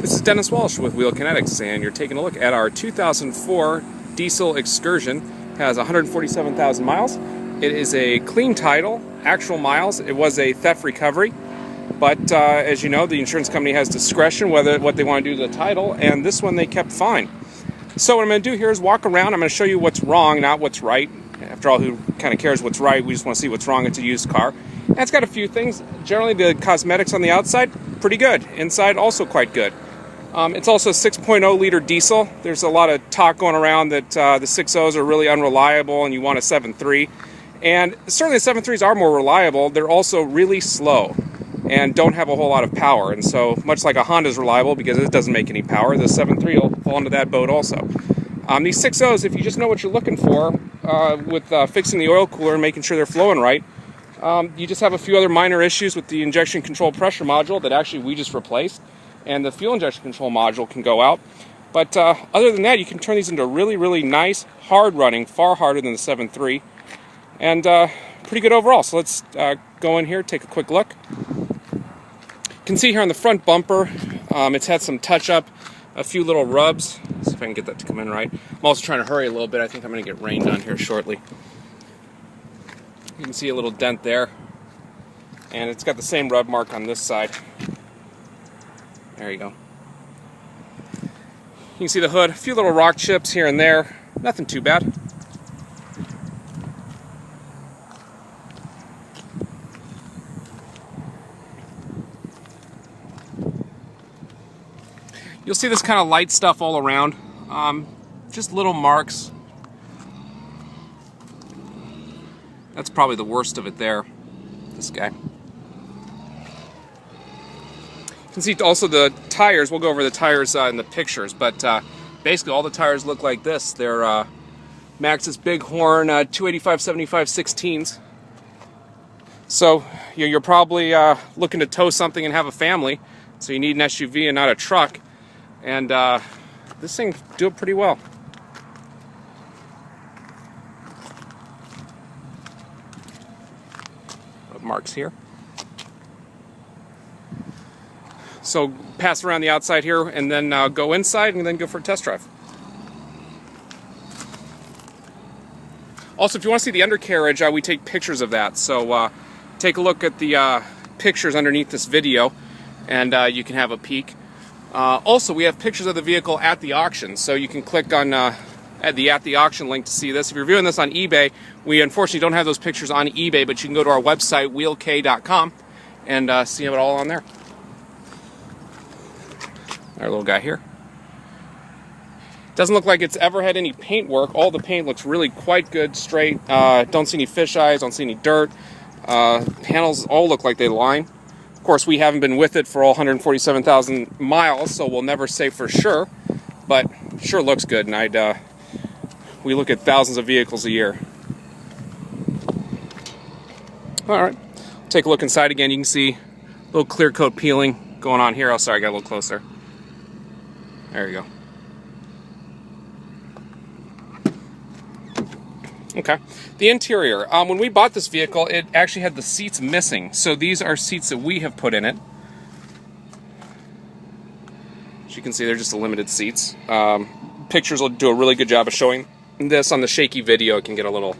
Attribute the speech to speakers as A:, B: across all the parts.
A: This is Dennis Walsh with Wheel Kinetics, and you're taking a look at our 2004 diesel Excersion. It has 147,000 miles. It is a clean title, actual miles. It was a theft recovery, but as you know, the insurance company has discretion what they want to do to the title, and this one they kept fine. So what I'm going to do here is walk around. I'm going to show you what's wrong, not what's right. After all, who kind of cares what's right? We just want to see what's wrong. It's a used car. And it's got a few things. Generally, the cosmetics on the outside, pretty good. Inside, also quite good. It's also a 6.0 liter diesel. There's a lot of talk going around that the 6.0s are really unreliable and you want a 7.3. And certainly the 7.3s are more reliable. They're also really slow and don't have a whole lot of power. And so much like a Honda's reliable because it doesn't make any power, the 7.3 will fall into that boat also. These 6.0s, if you just know what you're looking for with fixing the oil cooler and making sure they're flowing right, you just have a few other minor issues with the injection control pressure module that actually we just replaced. And the fuel injection control module can go out. But other than that, you can turn these into really, really nice, hard running, far harder than the 7.3. And pretty good overall. So let's go in here, take a quick look. You can see here on the front bumper, it's had some touch up, a few little rubs. Let's see if I can get that to come in right. I'm also trying to hurry a little bit. I think I'm going to get rained on here shortly. You can see a little dent there. And it's got the same rub mark on this side. There you go. You can see the hood, a few little rock chips here and there. Nothing too bad. You'll see this kind of light stuff all around. Just little marks. That's probably the worst of it there. This guy. You can see also the tires. We'll go over the tires in the pictures, but basically all the tires look like this. They're Maxxis Bighorn 285/75 16s. So you're probably looking to tow something and have a family, so you need an SUV and not a truck. And this thing do it pretty well. Marks here. So pass around the outside here and then go inside and then go for a test drive. Also, if you want to see the undercarriage, we take pictures of that. So take a look at the pictures underneath this video and you can have a peek. Also, we have pictures of the vehicle at the auction, so you can click on at the auction link to see this. If you're viewing this on eBay, we unfortunately don't have those pictures on eBay, but you can go to our website, wheelk.com, and see it all on there. Our little guy here. Doesn't look like it's ever had any paint work. All the paint looks really quite good, straight. Don't see any fish eyes, don't see any dirt. Panels all look like they line. Of course, we haven't been with it for all 147,000 miles, so we'll never say for sure, but sure looks good, and we look at thousands of vehicles a year. Alright, take a look inside again. You can see a little clear coat peeling going on here. Oh, sorry, I got a little closer. There you go. Okay, the interior. When we bought this vehicle, it actually had the seats missing. So these are seats that we have put in it. As you can see, they're just the limited seats. Pictures will do a really good job of showing this. On the shaky video, it can get a little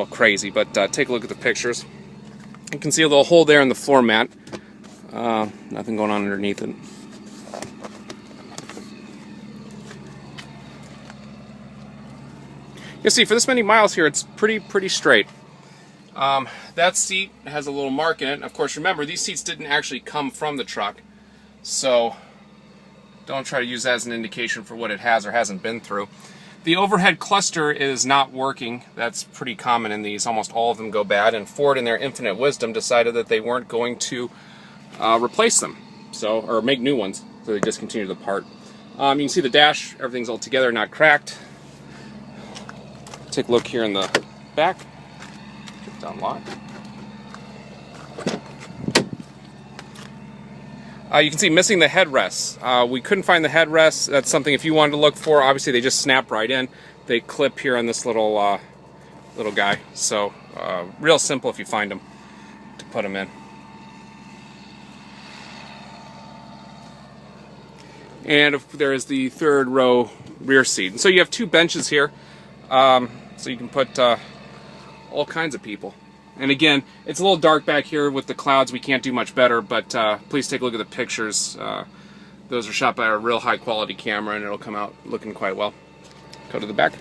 A: crazy, but take a look at the pictures. You can see a little hole there in the floor mat. Nothing going on underneath it. You see, for this many miles here, it's pretty straight. That seat has a little mark in it. Of course, remember, these seats didn't actually come from the truck, so don't try to use that as an indication for what it has or hasn't been through. The overhead cluster is not working. That's pretty common in these. Almost all of them go bad, and Ford, in their infinite wisdom, decided that they weren't going to replace them, or make new ones, so they discontinued the part. You can see the dash, everything's all together, not cracked. Take a look here in the back. Get it unlocked. You can see missing the headrests. We couldn't find the headrests. That's something if you wanted to look for. Obviously, they just snap right in. They clip here on this little guy. So real simple if you find them to put them in. And there is the third row rear seat. And so you have two benches here, so you can put all kinds of people. And again, it's a little dark back here with the clouds. We can't do much better, but please take a look at the pictures. Those are shot by a real high quality camera, and it'll come out looking quite well. Go to the back.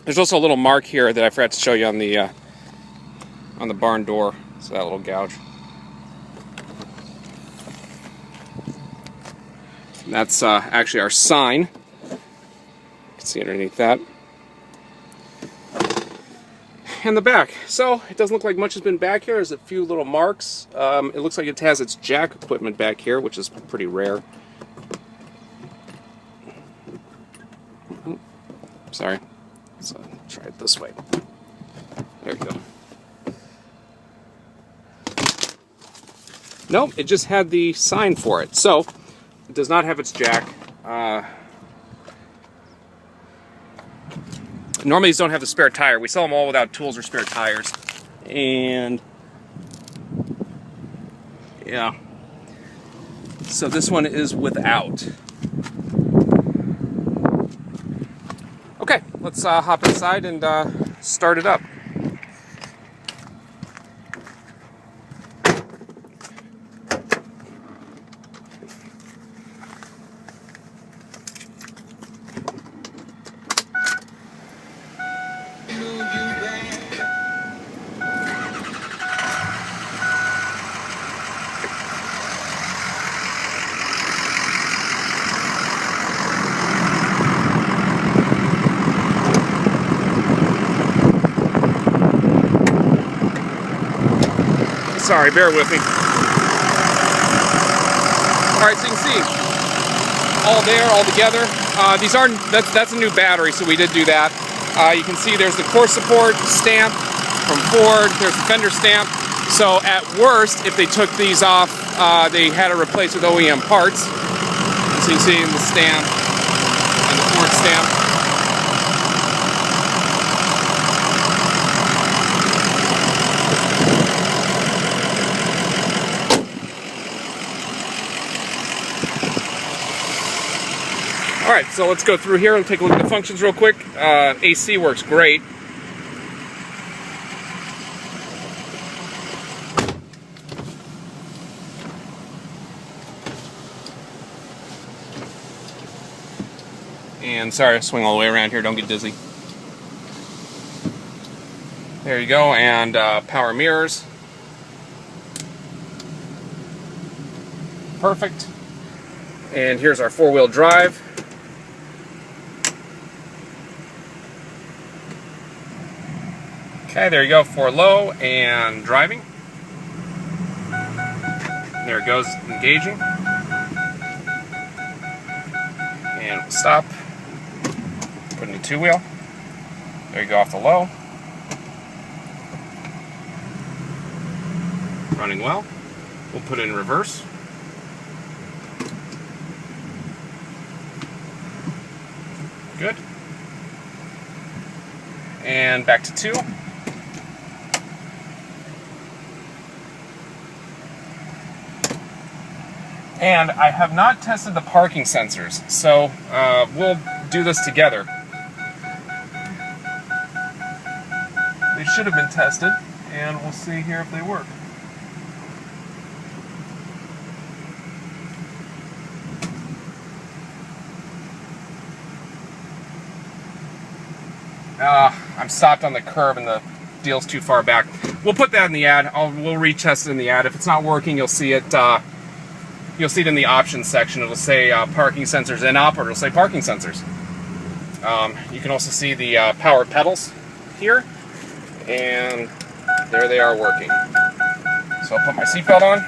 A: There's also a little mark here that I forgot to show you on the barn door. So that little gouge. And that's actually our sign. You can see underneath that. And the back. So it doesn't look like much has been back here. There's a few little marks. It looks like it has its jack equipment back here, which is pretty rare. Sorry. Let's try it this way. There we go. Nope, it just had the sign for it. So it does not have its jack. Normally these don't have the spare tire. We sell them all without tools or spare tires. And yeah. So this one is without. Okay, let's hop inside and start it up. Sorry, bear with me. Alright, so you can see all there, all together. These aren't, that's a new battery, so we did do that. You can see there's the core support stamp from Ford, there's the fender stamp. So at worst, if they took these off, they had to replace with OEM parts. So you can see the stamp and the Ford stamp. Alright, so let's go through here and take a look at the functions real quick. AC works great. And sorry, I swing all the way around here, don't get dizzy. There you go, and power mirrors. Perfect. And here's our four-wheel drive. Okay, there you go for low and driving. There it goes, engaging. And we'll stop. Put in the two-wheel. There you go off the low. Running well. We'll put it in reverse. Good. And back to 2. And I have not tested the parking sensors, so we'll do this together. They should have been tested, and we'll see here if they work. I'm stopped on the curb and the deal's too far back. We'll put that in the ad. We'll retest it in the ad. If it's not working, you'll see it. You'll see it in the options section. It'll say parking sensors in-op, or it'll say parking sensors. You can also see the power pedals here, and there they are working. So I'll put my seatbelt on,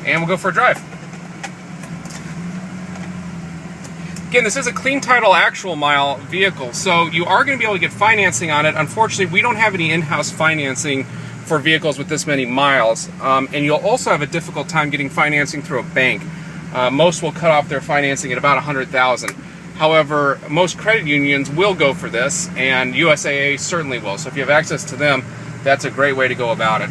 A: and we'll go for a drive. Again, this is a clean title actual mile vehicle, so you are going to be able to get financing on it. Unfortunately, we don't have any in-house financing for vehicles with this many miles, and you'll also have a difficult time getting financing through a bank. Most will cut off their financing at about $100,000. However, most credit unions will go for this, and USAA certainly will. So if you have access to them, that's a great way to go about it.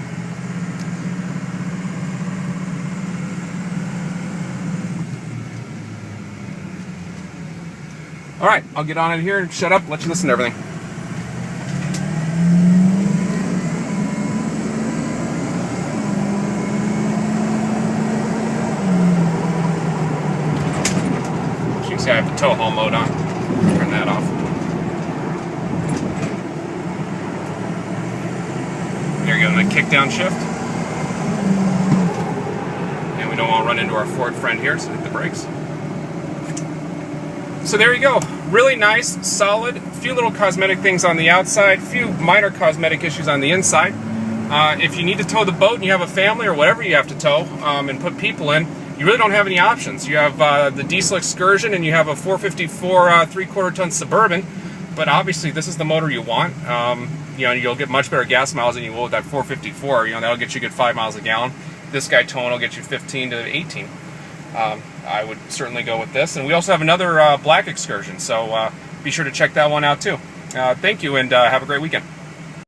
A: All right, I'll get on it here and shut up, let you listen to everything. As you can see, I have the tow haul mode on. Turn that off. There you go, the kick down shift. And we don't want to run into our Ford friend here, so hit the brakes. So there you go. Really nice, solid, few little cosmetic things on the outside, few minor cosmetic issues on the inside. If you need to tow the boat and you have a family or whatever you have to tow and put people in, you really don't have any options. You have the diesel Excersion and you have a 454 3/4 ton Suburban, but obviously this is the motor you want. You know, you'll get much better gas miles than you will with that 454. You know, that'll get you a good 5 miles a gallon. This guy towing will get you 15 to 18. I would certainly go with this. And we also have another black Excersion, so be sure to check that one out too. Thank you, and have a great weekend.